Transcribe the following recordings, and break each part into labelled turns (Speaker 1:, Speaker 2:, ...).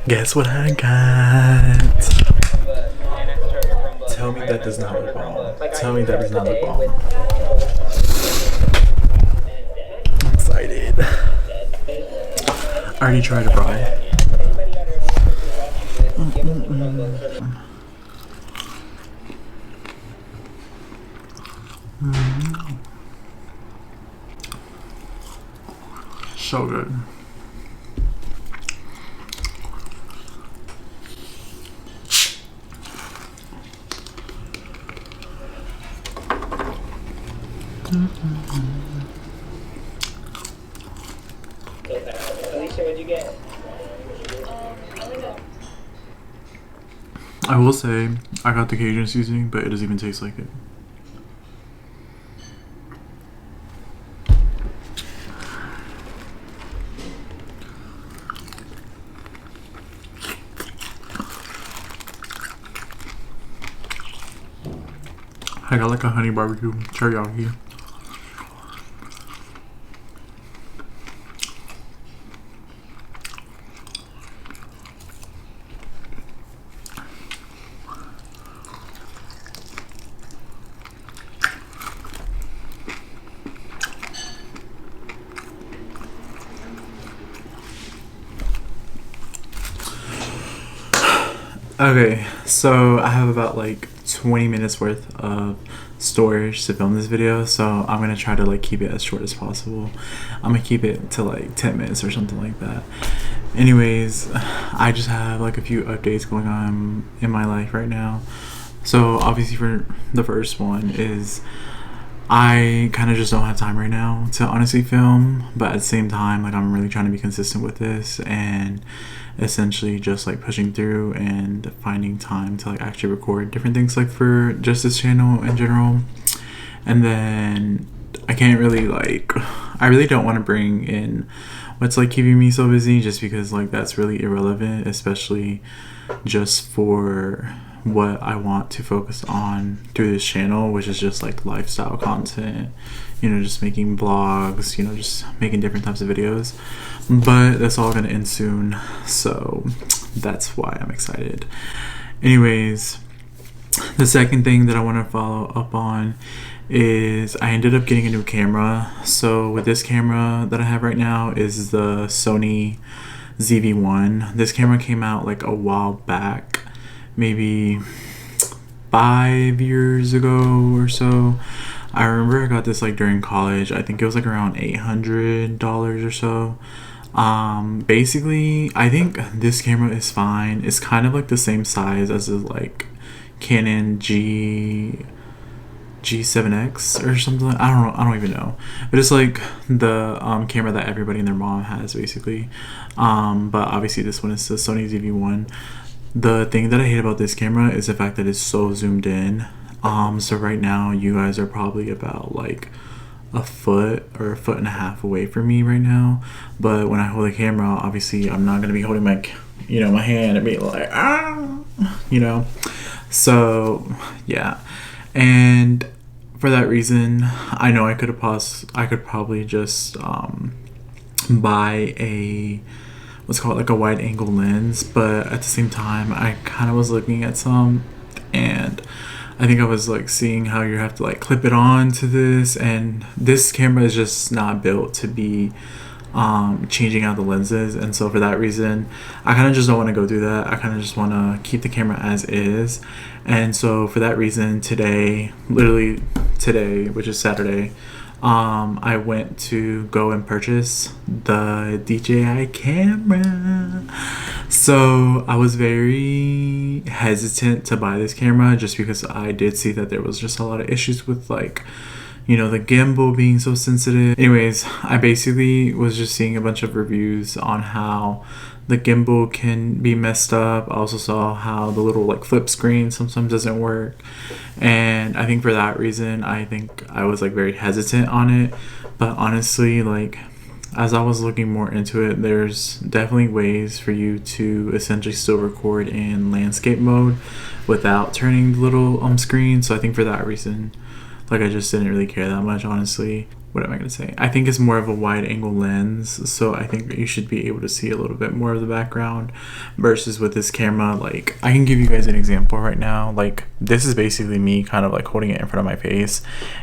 Speaker 1: Guess what I got? Tell me that does not look bomb. Tell me that does not look bomb. I'm excited. I already tried a bride. So good.
Speaker 2: Alicia, what'd you get?
Speaker 1: I will say, I got the Cajun seasoning, but it doesn't even taste like it. I got like a honey barbecue teriyaki. Okay, so I have about like 20 minutes worth of storage to film this video, so I'm gonna try to like keep it as short as possible. I'm gonna keep it to like 10 minutes or something like that. Anyways, I just have like a few updates going on in my life right now. So obviously for the first one is I kind of just don't have time right now to honestly film, but at the same time, like I'm really trying to be consistent with this and essentially just like pushing through and finding time to like actually record different things like for just this channel in general. And then I can't really like, I really don't want to bring in what's like keeping me so busy, just because like that's really irrelevant, especially just for what I want to focus on through this channel, which is just like lifestyle content, you know, just making vlogs, you know, just making different types of videos. But that's all gonna end soon, so that's why I'm excited. Anyways, the second thing that I want to follow up on is I ended up getting a new camera. So with this camera that I have right now is the Sony ZV-1. This camera came out like a while back, maybe 5 years ago or so. I remember I got this like during college. I think it was like around $800 or so. Basically I think this camera is fine. It's kind of like the same size as the like Canon G7X or something. I don't even know, but it's like the camera that everybody and their mom has basically. But obviously this one is the Sony ZV-1. The thing that I hate about this camera is the fact that it's so zoomed in. So right now you guys are probably about like a foot or a foot and a half away from me right now, but when I hold the camera, obviously I'm not gonna be holding my, you know, my hand and be like, you know. So yeah, and for that reason, I know I could probably just buy a what's called like a wide angle lens, but at the same time I kind of was looking at some, and I think I was like seeing how you have to like clip it on to this, and this camera is just not built to be changing out the lenses. And so for that reason I kind of just don't want to go through that. I kind of just want to keep the camera as is. And so for that reason today, literally today, which is Saturday, I went to go and purchase the DJI camera. So I was very hesitant to buy this camera just because I did see that there was just a lot of issues with like, you know, the gimbal being so sensitive. Anyways, I basically was just seeing a bunch of reviews on how the gimbal can be messed up. I also saw how the little like flip screen sometimes doesn't work, and I think for that reason I think I was like very hesitant on it. But honestly, like as I was looking more into it, there's definitely ways for you to essentially still record in landscape mode without turning the little screen. So I think for that reason, like I just didn't really care that much, honestly. what am I going to say? I think it's more of a wide angle lens, so I think you should be able to see a little bit more of the background versus with this camera. Like, I can give you guys an example right now. Like, this is basically me kind of like holding it in front of my face,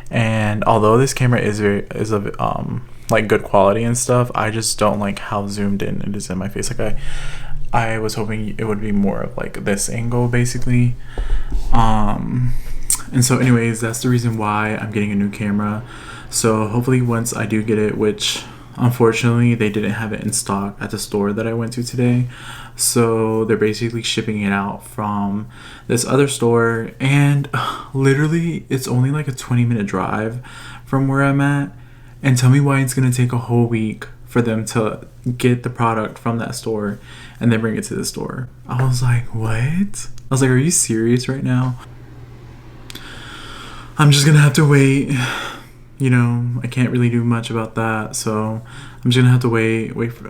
Speaker 1: and although this camera is of like good quality and stuff, I just don't like how zoomed in it is in my face. Like, I was hoping it would be more of like this angle basically. And so anyways, that's the reason why I'm getting a new camera. So hopefully once I do get it, which unfortunately they didn't have it in stock at the store that I went to today, so they're basically shipping it out from this other store, and literally it's only like a 20-minute drive from where I'm at. And tell me why it's gonna take a whole week for them to get the product from that store and then bring it to the store. I was like, what? I was like, are you serious right now? I'm just gonna have to wait. You know, I can't really do much about that, so I'm just gonna have to wait for,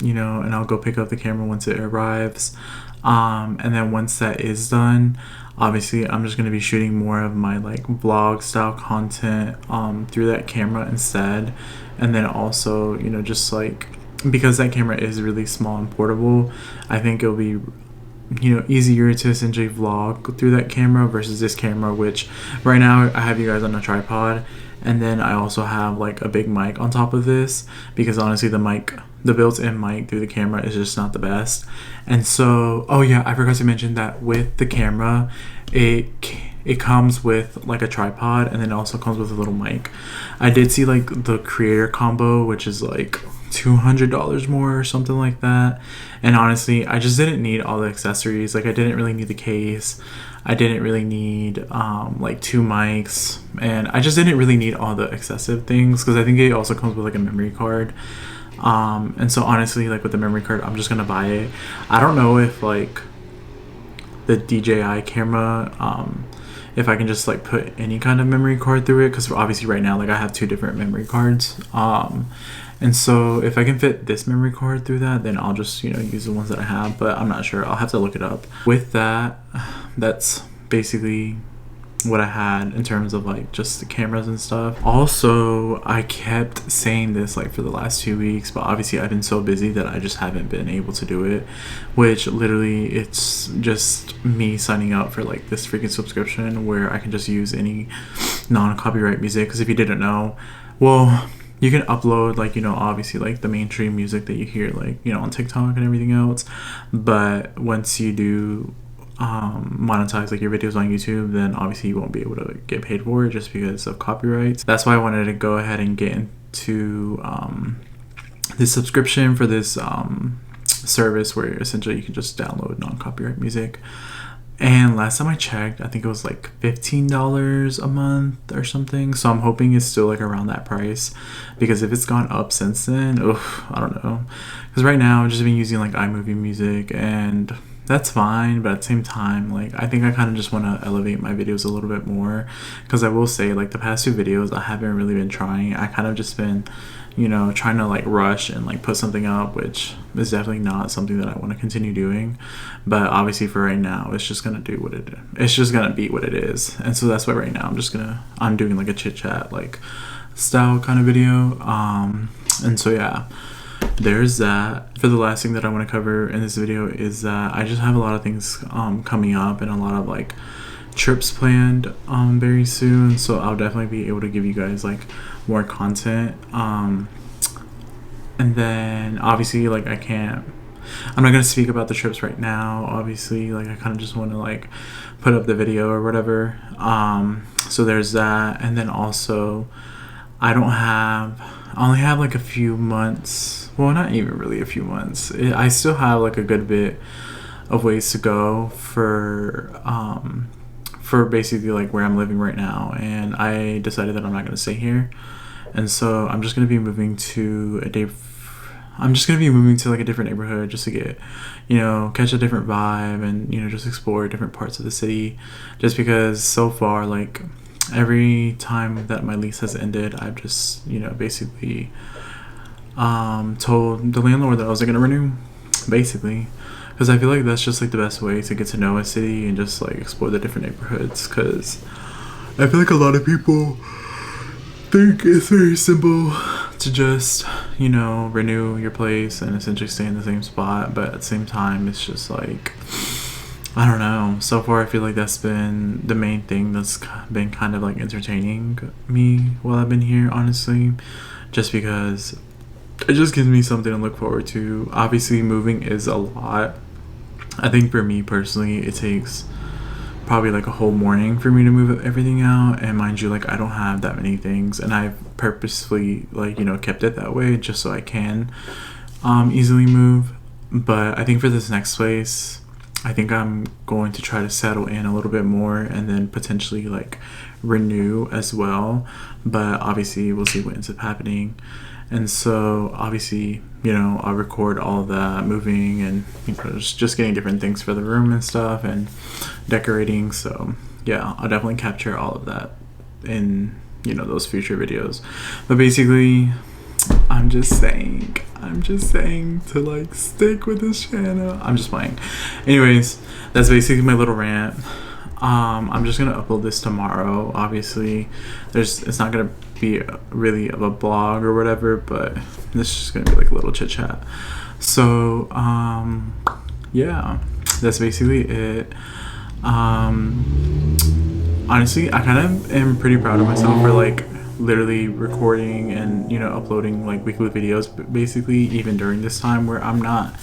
Speaker 1: you know, and I'll go pick up the camera once it arrives. And then once that is done, obviously I'm just gonna be shooting more of my like vlog style content through that camera instead. And then also, you know, just like, because that camera is really small and portable, I think it'll be, you know, easier to essentially vlog through that camera versus this camera, which right now I have you guys on a tripod, and then I also have like a big mic on top of this, because honestly the built-in mic through the camera is just not the best. And so, oh yeah, I forgot to mention that with the camera, it comes with like a tripod, and then it also comes with a little mic. I did see like the creator combo, which is like $200 more or something like that, and honestly I just didn't need all the accessories. Like, I didn't really need the case, I didn't really need like 2 mics, and I just didn't really need all the excessive things, because I think it also comes with like a memory card. And so honestly, like with the memory card, I'm just gonna buy it. I don't know if like the DJI camera, if I can just like put any kind of memory card through it, because obviously right now like I have 2 different memory cards, and so if I can fit this memory card through that, then I'll just, you know, use the ones that I have, but I'm not sure. I'll have to look it up. With that, that's basically what I had in terms of like just the cameras and stuff. Also, I kept saying this like for the last 2 weeks, but obviously I've been so busy that I just haven't been able to do it, which literally it's just me signing up for like this freaking subscription where I can just use any non-copyright music. Because if you didn't know, well, you can upload like, you know, obviously like the mainstream music that you hear like, you know, on TikTok and everything else, but once you do monetize like your videos on YouTube, then obviously you won't be able to get paid for it just because of copyrights. That's why I wanted to go ahead and get into this subscription for this service where essentially you can just download non-copyright music. And last time I checked, I think it was like $15 a month or something. So I'm hoping it's still like around that price, because if it's gone up since then, I don't know. Because right now I've just been using like iMovie Music, and that's fine, but at the same time, like, I think I kind of just want to elevate my videos a little bit more, because I will say like the past 2 videos I haven't really been trying. I kind of just been, you know, trying to like rush and like put something up, which is definitely not something that I want to continue doing. But obviously for right now, it's just gonna do what it's just gonna be what it is. And so that's why right now I'm doing like a chit chat like style kind of video. And so yeah, there's that. For the last thing that I want to cover in this video is that I just have a lot of things coming up, and a lot of like trips planned very soon, so I'll definitely be able to give you guys like more content. And then obviously like I'm not gonna speak about the trips right now, obviously. Like, I kind of just want to like put up the video or whatever. So there's that. And then also I only have like a few months, well, not even really a few months. I still have like a good bit of ways to go for basically like where I'm living right now, and I decided that I'm not going to stay here, and so I'm just going to be moving to like a different neighborhood, just to get, you know, catch a different vibe, and, you know, just explore different parts of the city, just because so far like every time that my lease has ended, I've just, you know, basically told the landlord that I wasn't going to renew, basically, because I feel like that's just like the best way to get to know a city and just like explore the different neighborhoods. Because I feel like a lot of people think it's very simple to just, you know, renew your place and essentially stay in the same spot, but at the same time it's just like, I don't know, so far I feel like that's been the main thing that's been kind of like entertaining me while I've been here, honestly, just because it just gives me something to look forward to. Obviously moving is a lot. I think for me personally it takes probably like a whole morning for me to move everything out, and mind you, like I don't have that many things, and I've purposefully, like, you know, kept it that way just so I can easily move. But I think for this next place, I think I'm going to try to settle in a little bit more and then potentially like renew as well, but obviously we'll see what ends up happening. And so obviously, you know, I'll record all of that moving and, you know, just getting different things for the room and stuff and decorating. So yeah, I'll definitely capture all of that in, you know, those future videos. But basically, I'm just saying to like stick with this channel. I'm just playing. Anyways, that's basically my little rant. I'm just gonna upload this tomorrow. Obviously, it's not gonna be really of a blog or whatever, but this is just gonna be like a little chit chat. So yeah, that's basically it. Honestly, I kind of am pretty proud of myself for like literally recording and, you know, uploading like weekly videos, basically, even during this time where I'm not,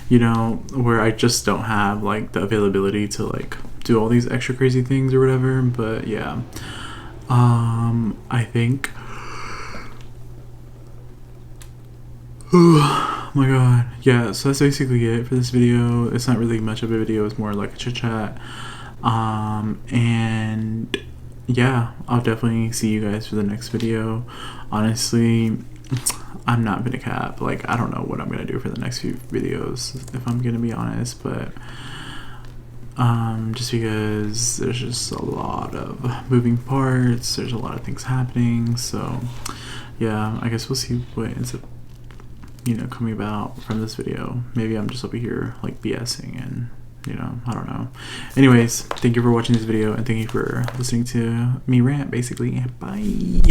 Speaker 1: you know, where I just don't have like the availability to like do all these extra crazy things or whatever. But yeah, I think oh my god, yeah, so that's basically it for this video. It's not really much of a video, it's more like a chit chat. And yeah, I'll definitely see you guys for the next video. Honestly, I'm not gonna cap, like I don't know what I'm gonna do for the next few videos, if I'm gonna be honest, but just because there's just a lot of moving parts, there's a lot of things happening. So yeah, I guess we'll see what ends up, you know, coming about from this video. Maybe I'm just over here like BSing and, you know, I don't know. Anyways, thank you for watching this video and thank you for listening to me rant, basically. Bye.